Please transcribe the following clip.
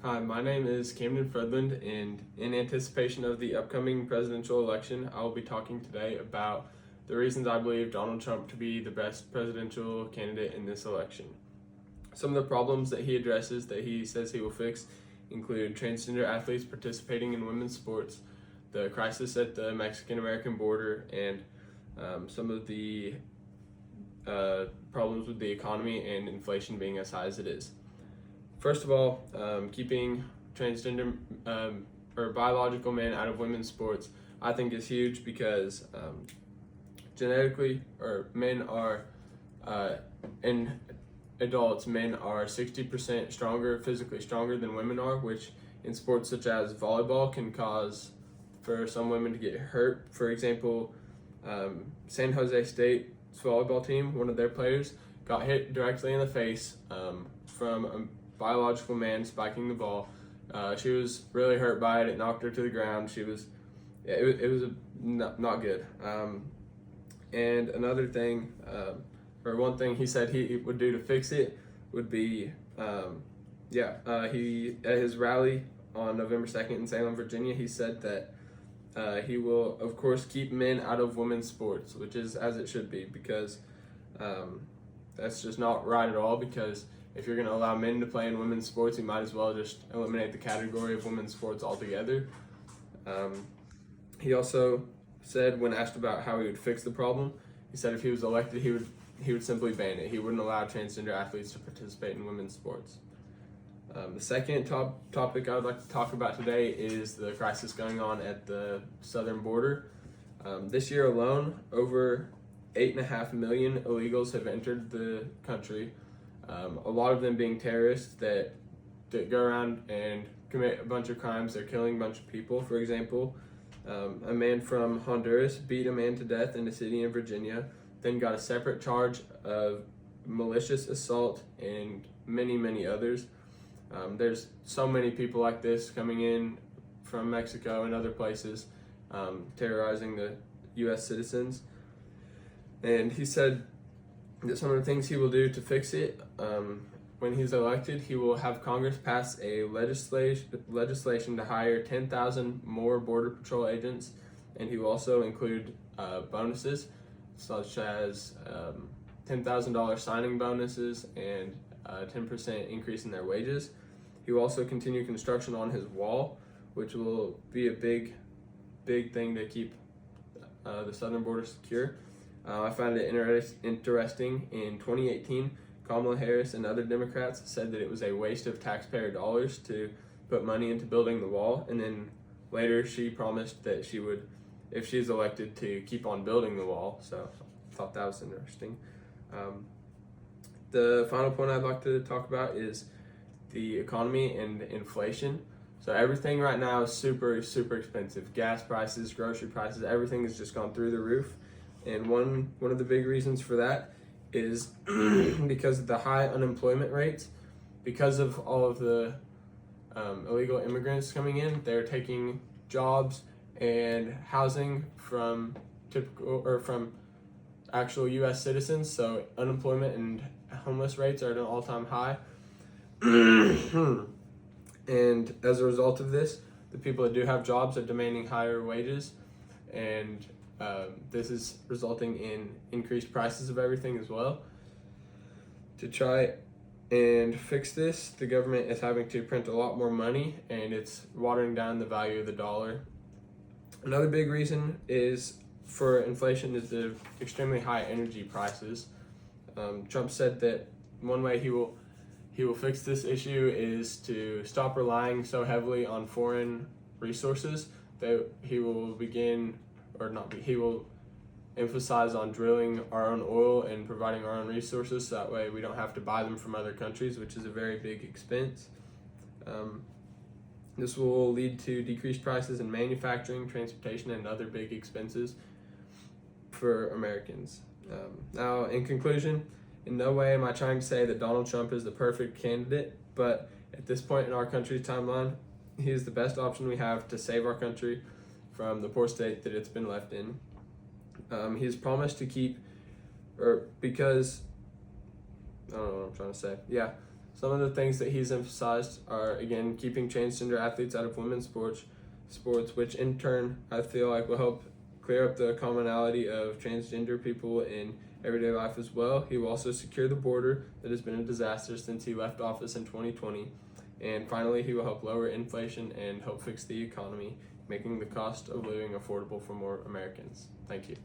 Hi, my name is Camden Fredlund, and in anticipation of the upcoming presidential election, I will be talking today about the reasons I believe Donald Trump to be the best presidential candidate in this election. Some of the problems that he addresses that he says he will fix include transgender athletes participating in women's sports, the crisis at the Mexican-American border, and some of the problems with the economy and inflation being as high as it is. First of all, keeping transgender or biological men out of women's sports, I think is huge because genetically, or men are, in adults, men are 60% stronger, physically stronger than women are, which in sports such as volleyball can cause for some women to get hurt. For example, San Jose State's volleyball team, one of their players, got hit directly in the face from a biological man spiking the ball. She was really hurt by it. It knocked her to the ground. It was not good. And another thing, or one thing he said he would do to fix it would be, he at his rally on November 2nd in Salem, Virginia, he said that he will, of course, keep men out of women's sports, which is as it should be, because that's just not right at all. Because if you're going to allow men to play in women's sports, you might as well just eliminate the category of women's sports altogether. He also said, when asked about how he would fix the problem, he said if he was elected, he would simply ban it. He wouldn't allow transgender athletes to participate in women's sports. The second topic I would like to talk about today is the crisis going on at the southern border. This year alone, over 8.5 million illegals have entered the country. A lot of them being terrorists that go around and commit a bunch of crimes. They're killing a bunch of people. For example, a man from Honduras beat a man to death in a city in Virginia, then got a separate charge of malicious assault and many, many others. There's so many people like this coming in from Mexico and other places, terrorizing the U.S. citizens. And he said that some of the things he will do to fix it, when he's elected, he will have Congress pass a legislation to hire 10,000 more Border Patrol agents, and he will also include bonuses, such as $10,000 signing bonuses and a 10% increase in their wages. He will also continue construction on his wall, which will be a big thing to keep the southern border secure. I found it interesting. In 2018, Kamala Harris and other Democrats said that it was a waste of taxpayer dollars to put money into building the wall, and then later she promised that she would, if she's elected, to keep on building the wall. So I thought that was interesting. The final point I'd like to talk about is the economy and inflation. So everything right now is super expensive. Gas prices, grocery prices, everything has just gone through the roof. And one of the big reasons for that is because of the high unemployment rates. Because of all of the illegal immigrants coming in, they're taking jobs and housing from actual U.S. citizens. So unemployment and homeless rates are at an all-time high. And as a result of this, the people that do have jobs are demanding higher wages, and this is resulting in increased prices of everything as well. To try and fix this, the government is having to print a lot more money, and it's watering down the value of the dollar. Another big reason for inflation is the extremely high energy prices. Trump said that one way he will fix this issue is to stop relying so heavily on foreign resources. That he will he will emphasize on drilling our own oil and providing our own resources, so that way we don't have to buy them from other countries, which is a very big expense. This will lead to decreased prices in manufacturing, transportation, and other big expenses for Americans. Now, in conclusion, in no way am I trying to say that Donald Trump is the perfect candidate, but at this point in our country's timeline, he is the best option we have to save our country from the poor state that it's been left in. He has promised to keep, because, I don't know what I'm trying to say. Yeah, Some of the things that he's emphasized are, again, keeping transgender athletes out of women's sports, which in turn I feel like will help clear up the commonality of transgender people in everyday life as well. He will also secure the border that has been a disaster since he left office in 2020. And finally, he will help lower inflation and help fix the economy, making the cost of living affordable for more Americans. Thank you.